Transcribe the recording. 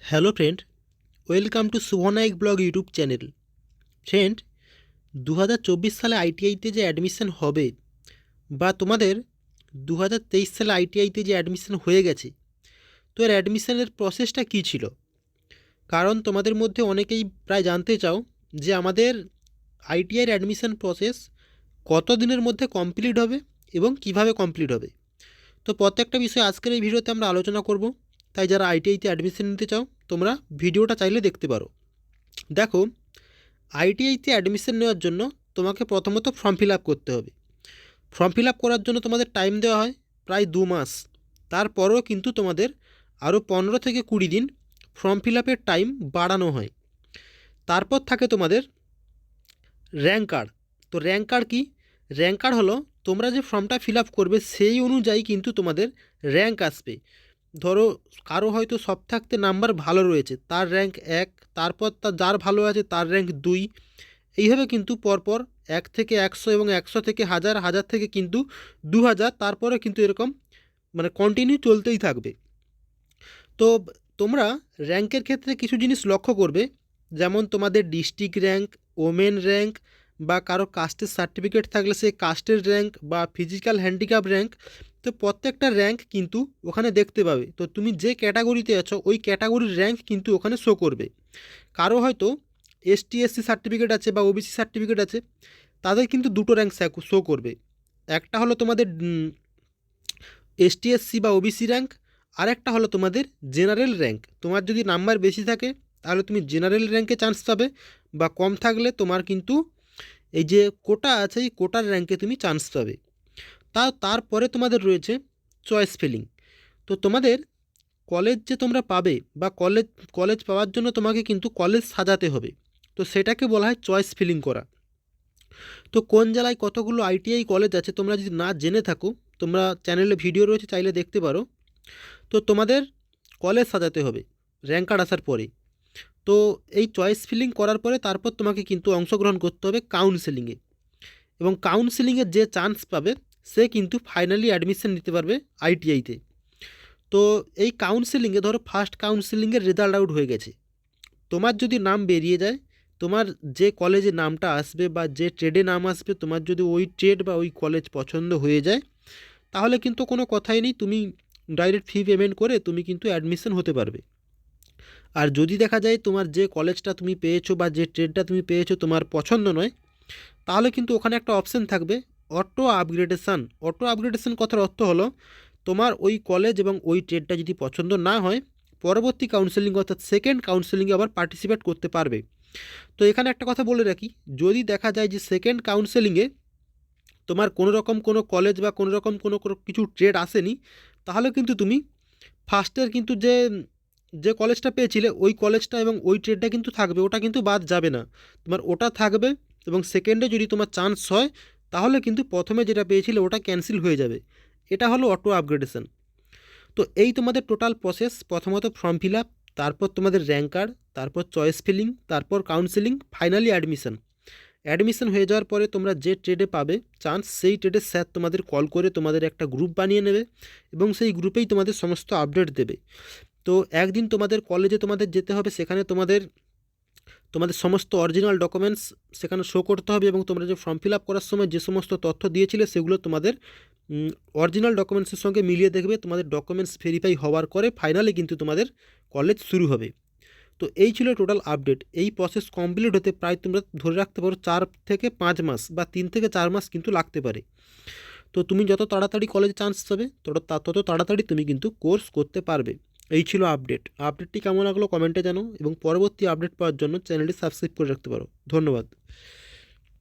Hello friend, welcome to Shubh Nayak blog YouTube channel. Friend, 2024 সালে আইটিআইতে যে admission হবে বা তোমাদের 2023 সালে আইটিআইতে যে অ্যাডমিশন হয়ে গেছে, তো এর অ্যাডমিশনের প্রসেসটা কী ছিল? কারণ তোমাদের মধ্যে অনেকেই প্রায় জানতে চাও যে আমাদের আইটিআইয়ের অ্যাডমিশন প্রসেস কত দিনের মধ্যে কমপ্লিট হবে এবং কিভাবে কমপ্লিট হবে। তো প্রত্যেকটা বিষয় আজকের এই ভিডিওতে আমরা আলোচনা করব। তাই যারা আইটিআইতে অ্যাডমিশন নিতে চাও তোমরা ভিডিওটা চাইলে দেখতে পারো। দেখো, আইটিআইতে অ্যাডমিশন নেওয়ার জন্য তোমাকে প্রথমত ফর্ম ফিল আপ করতে হবে। ফর্ম ফিল আপ করার জন্য তোমাদের টাইম দেওয়া হয় প্রায় 2 মাস। তারপরেও কিন্তু তোমাদের আরও 15 থেকে 20 দিন ফর্ম ফিল আপের টাইম বাড়ানো হয়। তারপর থাকে তোমাদের র্যাঙ্ক কার্ড। তো র্যাঙ্ক কার্ড কী? র্যাঙ্ক কার্ড হলো তোমরা যে ফর্মটা ফিল আপ করবে সেই অনুযায়ী কিন্তু তোমাদের র্যাঙ্ক আসবে। ধরো কারো হয়তো সব থাকতে নাম্বার ভালো রয়েছে, তার র্যাঙ্ক 1, তারপর তার যার ভালো আছে তার র্যাঙ্ক 2। এইভাবে কিন্তু পরপর 1 থেকে 100 এবং 100 থেকে 1000, 1000 থেকে কিন্তু 2000, তারপরে কিন্তু এরকম মানে কন্টিনিউ চলতেই থাকবে। তো তোমরা র্যাঙ্কের ক্ষেত্রে কিছু জিনিস লক্ষ্য করবে, যেমন তোমাদের ডিস্ট্রিক্ট র্যাঙ্ক, ওমেন র্যাঙ্ক, বা কারো কাস্টের সার্টিফিকেট থাকলে সেই কাস্টের র্যাঙ্ক, বা ফিজিক্যাল হ্যান্ডিক্যাপ র্যাঙ্ক। তো প্রত্যেকটা র্যাঙ্ক কিন্তু ওখানে দেখতে পাবে। তো তুমি যে ক্যাটাগরিতে আছো ওই ক্যাটাগরির র্যাঙ্ক কিন্তু ওখানে শো করবে। কারো হয়তো এসটি/এসসি সার্টিফিকেট আছে বা ওবিসি সার্টিফিকেট আছে, তাদের কিন্তু দুটো র্যাঙ্ক শো করবে। একটা হলো তোমাদের এসটি/এসসি বা ওবিসি র্যাঙ্ক, আর একটা হলো তোমাদের জেনারেল র্যাঙ্ক। তোমার যদি নাম্বার বেশি থাকে তাহলে তুমি জেনারেল র্যাঙ্কে চান্স পাবে, বা কম থাকলে তোমার কিন্তু এই যে কোটা আছে এই কোটার র্যাঙ্কে তুমি চান্স পাবে। তারপরে তোমাদের রয়েছে চয়েস ফিলিং। তো তোমাদের কলেজ যে তোমরা পাবে বা কলেজ কলেজ পাওয়ার জন্য তোমাকে কিন্তু কলেজ সাজাতে হবে। তো সেটাকে বলা হয় চয়েস ফিলিং করা। তো কোন জেলায় কতগুলো আইটিআই কলেজ আছে তোমরা যদি না জেনে থাকো, তোমরা চ্যানেলে ভিডিও রয়েছে চাইলে দেখতে পারো। তো তোমাদের কলেজ সাজাতে হবে র্যাঙ্ক কার্ড আসার পরে। তো এই চয়েস ফিলিং করার পরে তারপর তোমাকে কিন্তু অংশগ্রহণ করতে হবে কাউন্সেলিংয়ে, এবং কাউন্সেলিংয়ে যে চান্স পাবে সে কিন্তু ফাইনালি অ্যাডমিশন নিতে পারবে আইটিআইতে। তো এই কাউন্সেলিংয়ে ধরো ফার্স্ট কাউন্সেলিংয়ের রেজাল্ট আউট হয়ে গেছে, তোমার যদি নাম বেরিয়ে যায়, তোমার যে কলেজে নামটা আসবে বা যে ট্রেডে নাম আসবে, তোমার যদি ওই ট্রেড বা ওই কলেজ পছন্দ হয়ে যায়, তাহলে কিন্তু কোনো কথাই নেই, তুমি ডাইরেক্ট ফি পেমেন্ট করে তুমি কিন্তু অ্যাডমিশন হতে পারবে। আর যদি দেখা যায় তোমার যে কলেজটা তুমি পেয়েছো বা যে ট্রেডটা তুমি পেয়েছো তোমার পছন্দ নয়, তাহলে কিন্তু ওখানে একটা অপশান থাকবে অটো আপগ্রেডেশান। অটো আপগ্রেডেশান কথার অর্থ হলো তোমার ওই কলেজ এবং ওই ট্রেডটা যদি পছন্দ না হয়, পরবর্তী কাউন্সেলিং অর্থাৎ সেকেন্ড কাউন্সেলিংয়ে আবার পার্টিসিপেট করতে পারবে। তো এখানে একটা কথা বলে রাখি, যদি দেখা যায় যে সেকেন্ড কাউন্সেলিংয়ে তোমার কোনো রকম কোনো কলেজ বা কোনো রকম কোনো কোনো কিছু ট্রেড আসেনি, তাহলে কিন্তু তুমি ফার্স্টের কিন্তু যে যে কলেজটা পেয়েছিলে ওই কলেজটা এবং ওই ট্রেডটা কিন্তু থাকবে, ওটা কিন্তু বাদ যাবে না, তোমার ওটা থাকবে। এবং সেকেন্ডে যদি তোমার চান্স হয় তাহলে কিন্তু প্রথমে যেটা পেয়েছিলে ওটা ক্যান্সেল হয়ে যাবে। এটা হলো অটো আপগ্রেডেশন। তো এই তোমাদের টোটাল প্রসেস, প্রথমত ফর্ম ফিল আপ, তারপর তোমাদের র্যাঙ্ক কার্ড, তারপর চয়েস ফিলিং, তারপর কাউন্সেলিং, ফাইনালি অ্যাডমিশন। অ্যাডমিশন হয়ে যাওয়ার পরে তোমরা যে ট্রেডে পাবে চান্স, সেই ট্রেডের স্যার তোমাদের কল করে তোমাদের একটা গ্রুপ বানিয়ে নেবে এবং সেই গ্রুপেই তোমাদের সমস্ত আপডেট দেবে। তো একদিন তোমাদের কলেজে তোমাদের যেতে হবে, সেখানে তোমাদের তোমাদের সমস্ত অরিজিনাল ডকুমেন্টস সেখানে শো করতে হবে, এবং তোমরা যে ফর্ম ফিল আপ করার সময় যে সমস্ত তথ্য দিয়েছিলে সেগুলো তোমাদের অরিজিনাল ডকুমেন্টসের সঙ্গে মিলিয়ে দেখবে। তোমাদের ডকুমেন্টস ভেরিফাই হওয়ার পরে ফাইনালি কিন্তু তোমাদের কলেজ শুরু হবে। তো এই ছিল টোটাল আপডেট। এই প্রসেস কমপ্লিট হতে প্রায় তোমরা ধরে রাখতে পারো 4 থেকে 5 মাস বা 3 থেকে 4 মাস কিন্তু লাগতে পারে। তো তুমি যত তাড়াতাড়ি কলেজে চান্স পাবে তত তাড়াতাড়ি তুমি কিন্তু কোর্স করতে পারবে। এই ছিল আপডেটটি কেমন লাগলো কমেন্টে জানাও, এবং পরবর্তী আপডেট পাওয়ার জন্য চ্যানেলটি সাবস্ক্রাইব করে রাখতে পারো। ধন্যবাদ।